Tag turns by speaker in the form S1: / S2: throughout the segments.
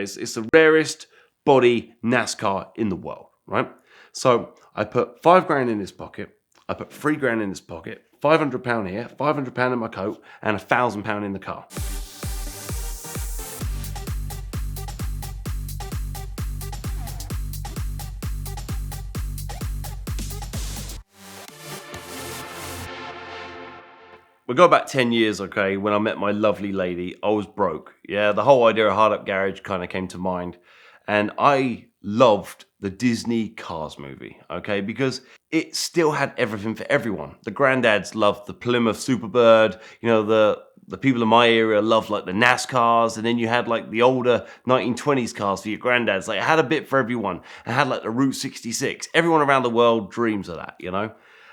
S1: It's the rarest body NASCAR in the world, right? So I put £5 in his pocket. I put £3 in his pocket, £500 here, £500 in my coat, and £1,000 in the car. We go back 10 years, okay, when I met my lovely lady. I was broke. Yeah, the whole idea of Hard Up Garage kind of came to mind. And I loved the Disney Cars movie, okay, because it still had everything for everyone. The granddads loved the Plymouth Superbird, the people in my area loved like the NASCARs, and then you had like the older 1920s cars for your granddads. Like it had a bit for everyone. It had like the Route 66. Everyone around the world dreams of that.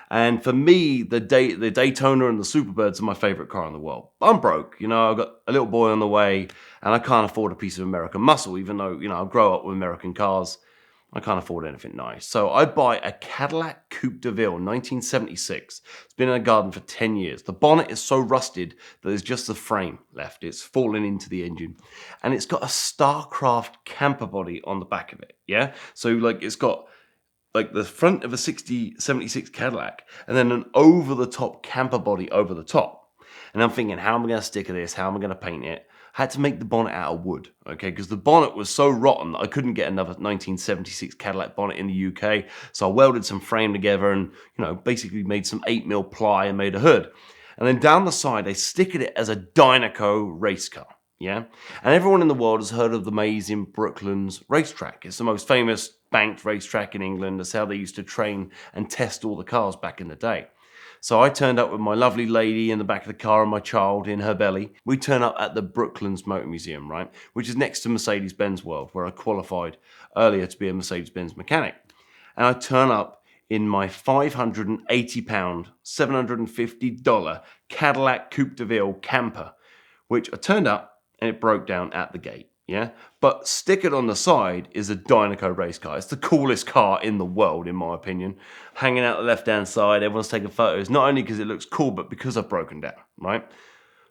S1: And for me, the Daytona and the Superbirds are my favorite car in the world. I'm broke, I've got a little boy on the way, and I can't afford a piece of American muscle, even though, I grow up with American cars. I can't afford anything nice. So I buy a Cadillac Coupe de Ville, 1976. It's been in a garden for 10 years. The bonnet is so rusted that there's just the frame left. It's fallen into the engine. And it's got a Starcraft camper body on the back of it, yeah? So, it's got like the front of a 76 Cadillac, and then an over-the-top camper body over the top. And I'm thinking, how am I going to sticker this? How am I going to paint it? I had to make the bonnet out of wood, okay? Because the bonnet was so rotten that I couldn't get another 1976 Cadillac bonnet in the UK. So I welded some frame together and, basically made some 8mm ply and made a hood. And then down the side, they stickered it as a Dynaco race car. Yeah, and everyone in the world has heard of the amazing Brooklands racetrack. It's the most famous banked racetrack in England. That's how they used to train and test all the cars back in the day. So I turned up with my lovely lady in the back of the car and my child in her belly. We turn up at the Brooklands Motor Museum, right, which is next to Mercedes-Benz World, where I qualified earlier to be a Mercedes-Benz mechanic. And I turn up in my £580, $750 Cadillac Coupe de Ville camper, which I turned up, and it broke down at the gate, yeah? But stickered on the side is a Dynaco race car. It's the coolest car in the world, in my opinion. Hanging out the left-hand side, everyone's taking photos, not only because it looks cool, but because I've broken down, right?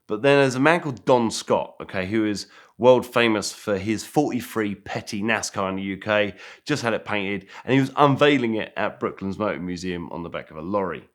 S1: But then there's a man called Don Scott, okay, who is world famous for his 43 Petty NASCAR in the UK, just had it painted, and he was unveiling it at Brooklands Motor Museum on the back of a lorry.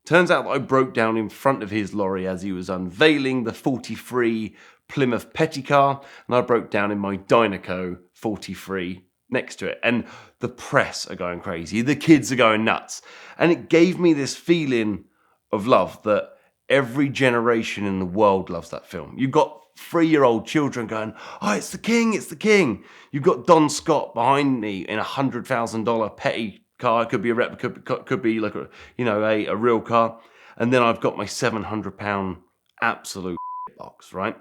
S1: Turns out that I broke down in front of his lorry as he was unveiling the 43 Plymouth Petty car, and I broke down in my Dynaco 43 next to it. And the press are going crazy. The kids are going nuts. And it gave me this feeling of love that every generation in the world loves that film. You've got 3-year-old children going, oh, it's the king, it's the king. You've got Don Scott behind me in a $100,000 Petty car. It could be a replica, could be like a real car. And then I've got my £700 absolute box, right?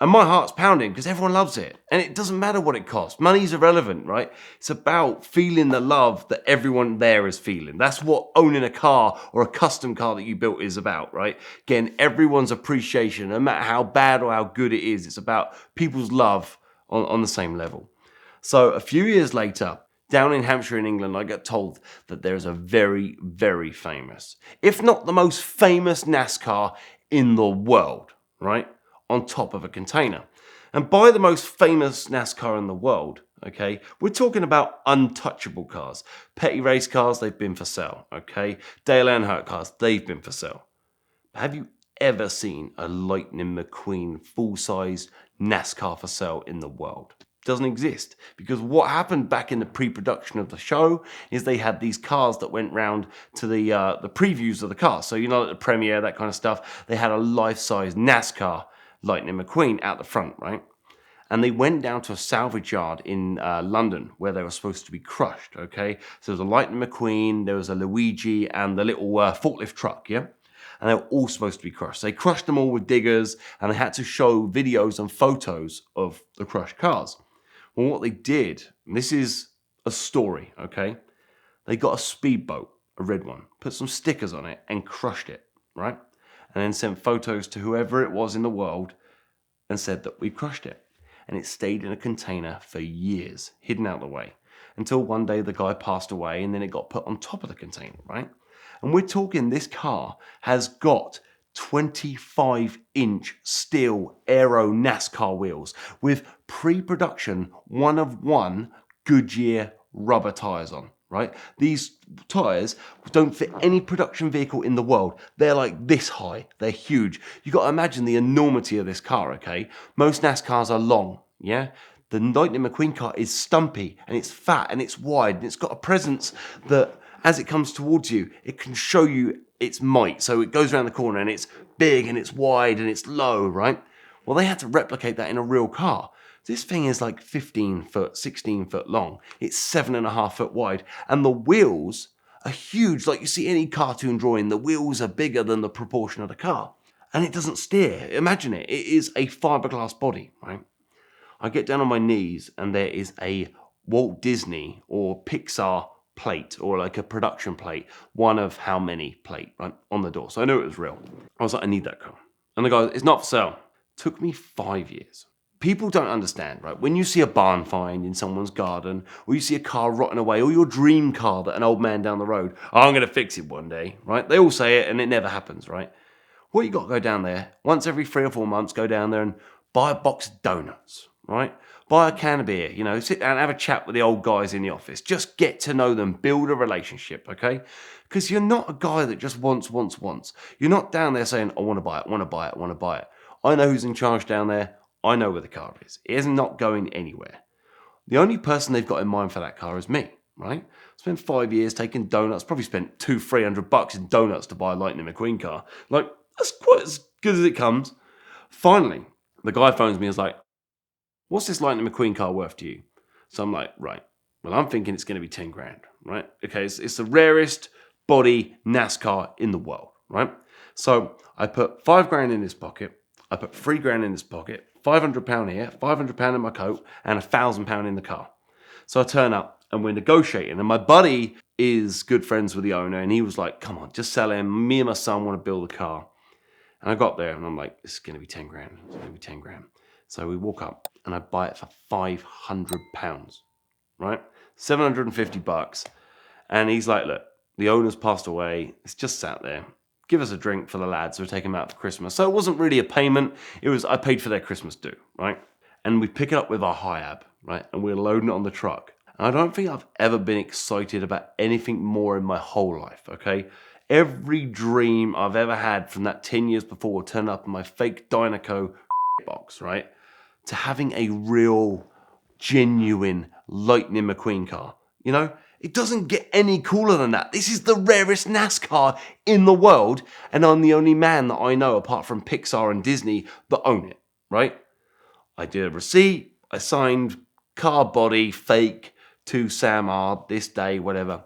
S1: And my heart's pounding because everyone loves it. And it doesn't matter what it costs. Money's irrelevant, right? It's about feeling the love that everyone there is feeling. That's what owning a car or a custom car that you built is about, right? Again, everyone's appreciation, no matter how bad or how good it is, it's about people's love on the same level. So a few years later, down in Hampshire in England, I got told that there's a very, very famous, if not the most famous NASCAR in the world, right? On top of a container. And by the most famous NASCAR in the world, okay, we're talking about untouchable cars. Petty race cars, they've been for sale, okay? Dale Earnhardt cars, they've been for sale. Have you ever seen a Lightning McQueen full-size NASCAR for sale in the world? Doesn't exist, because what happened back in the pre-production of the show is they had these cars that went round to the previews of the cars. So like the premiere, that kind of stuff. They had a life-size NASCAR Lightning McQueen out the front, right? And they went down to a salvage yard in London where they were supposed to be crushed, okay? So there was a Lightning McQueen, there was a Luigi, and the little forklift truck, yeah? And they were all supposed to be crushed. They crushed them all with diggers, and they had to show videos and photos of the crushed cars. Well, what they did, and this is a story, okay? They got a speedboat, a red one, put some stickers on it, and crushed it, right? And then sent photos to whoever it was in the world and said that we crushed it. And it stayed in a container for years, hidden out the way, until one day the guy passed away and then it got put on top of the container, right? And we're talking this car has got 25-inch steel aero NASCAR wheels with pre-production 1-of-1 Goodyear rubber tyres on, right? These tyres don't fit any production vehicle in the world. They're like this high. They're huge. You got to imagine the enormity of this car, okay? Most NASCARs are long, yeah? The Lightning McQueen car is stumpy and it's fat and it's wide and it's got a presence that as it comes towards you, it can show you its might. So it goes around the corner and it's big and it's wide and it's low, right? Well, they had to replicate that in a real car. This thing is like 15 foot, 16 foot long. It's 7.5 foot wide. And the wheels are huge. Like you see any cartoon drawing, the wheels are bigger than the proportion of the car. And it doesn't steer. Imagine it. It is a fiberglass body, right? I get down on my knees and there is a Walt Disney or Pixar plate or like a production plate, one of how many plate, right, on the door. So I knew it was real. I was like, I need that car. And the guy, it's not for sale. Took me 5 years. People don't understand, right? When you see a barn find in someone's garden, or you see a car rotting away, or your dream car that an old man down the road, oh, I'm going to fix it one day, right? They all say it and it never happens, right? Well, you got to go down there once every 3 or 4 months, go down there and buy a box of donuts, right? Buy a can of beer, sit down and have a chat with the old guys in the office. Just get to know them, build a relationship, okay? Because you're not a guy that just wants. You're not down there saying, I want to buy it, want to buy it, want to buy it. I know who's in charge down there. I know where the car is. It is not going anywhere. The only person they've got in mind for that car is me, right? Spent 5 years taking donuts, probably spent $200-300 in donuts to buy a Lightning McQueen car. Like, that's quite as good as it comes. Finally, the guy phones me and is like, what's this Lightning McQueen car worth to you? So I'm like, right, well, I'm thinking it's going to be 10 grand, right? Okay, it's the rarest body NASCAR in the world, right? So I put 5 grand in his pocket. I put 3 grand in his pocket, £500 here, £500 in my coat, and £1,000 in the car. So I turn up and we're negotiating. And my buddy is good friends with the owner. And he was like, come on, just sell him. Me and my son want to build a car. And I got there and I'm like, it's going to be 10 grand. It's going to be 10 grand. So we walk up and I buy it for £500, right? $750. And he's like, look, the owner's passed away. It's just sat there. Give us a drink for the lads. We'll take them out for Christmas. So it wasn't really a payment. It was, I paid for their Christmas due, right? And we pick it up with our Hiab, right? And we're loading it on the truck. And I don't think I've ever been excited about anything more in my whole life, okay? Every dream I've ever had from that 10 years before turned up in my fake Dynaco box, right? To having a real, genuine Lightning McQueen car, It doesn't get any cooler than that. This is the rarest NASCAR in the world, and I'm the only man that I know, apart from Pixar and Disney, that own it, right? I did a receipt, I signed car body, fake, to Sam R, this day, whatever.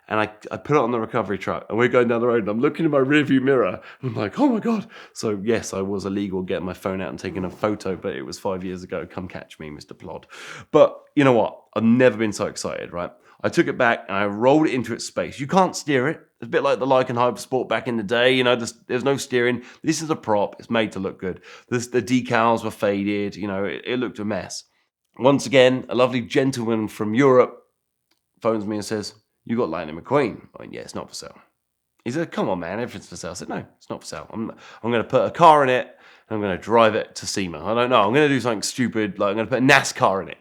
S1: And I put it on the recovery truck, and we're going down the road, and I'm looking in my rearview mirror, and I'm like, oh my God. So yes, I was illegal getting my phone out and taking a photo, but it was 5 years ago. Come catch me, Mr. Plod. But you know what? I've never been so excited, right? I took it back and I rolled it into its space. You can't steer it. It's a bit like the Lycan Hypersport back in the day. There's no steering. This is a prop. It's made to look good. The decals were faded. It looked a mess. Once again, a lovely gentleman from Europe phones me and says, you got Lightning McQueen? I went, yeah, it's not for sale. He said, come on, man, everything's for sale. I said, no, it's not for sale. I'm going to put a car in it, and I'm going to drive it to SEMA. I don't know. I'm going to do something stupid, like I'm going to put a NASCAR in it.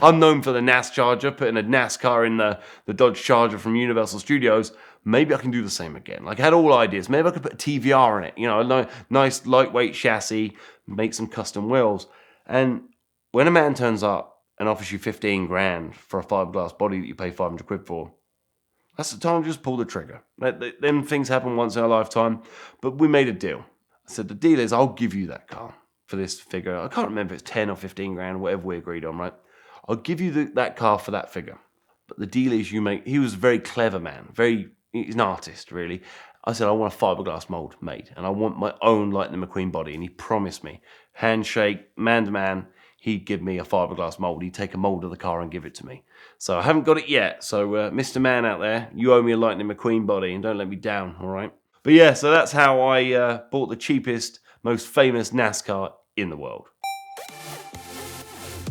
S1: I'm known for the NAS Charger, putting a NASCAR in the Dodge Charger from Universal Studios. Maybe I can do the same again. Like, I had all ideas. Maybe I could put a TVR in it, a nice lightweight chassis, make some custom wheels. And when a man turns up and offers you 15 grand for a fiberglass body that you pay 500 quid for, that's the time to just pull the trigger. Them things happen once in a lifetime, but we made a deal. I said, the deal is I'll give you that car for this figure. I can't remember if it's 10 or 15 grand, whatever we agreed on, right? I'll give you that car for that figure. But the deal is he was a very clever man, he's an artist, really. I said, I want a fiberglass mold made, and I want my own Lightning McQueen body. And he promised me, handshake, man to man, he'd give me a fiberglass mold. He'd take a mold of the car and give it to me. So I haven't got it yet. So Mr. Man out there, you owe me a Lightning McQueen body, and don't let me down, all right? But yeah, so that's how I bought the cheapest, most famous NASCAR in the world.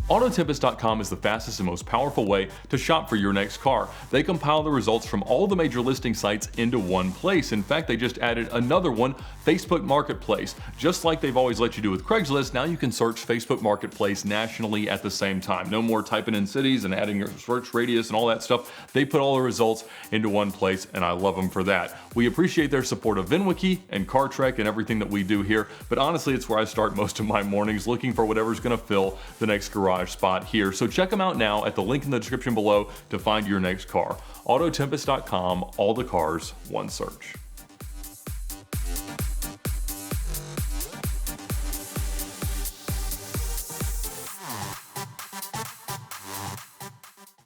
S2: Autotempest.com is the fastest and most powerful way to shop for your next car. They compile the results from all the major listing sites into one place. In fact, they just added another one, Facebook Marketplace. Just like they've always let you do with Craigslist, now you can search Facebook Marketplace nationally at the same time. No more typing in cities and adding your search radius and all that stuff. They put all the results into one place, and I love them for that. We appreciate their support of VINwiki and CarTrek and everything that we do here, but honestly, it's where I start most of my mornings, looking for whatever's gonna fill the next garage spot here. So check them out now at the link in the description below to find your next car. Autotempest.com, all the cars, one search.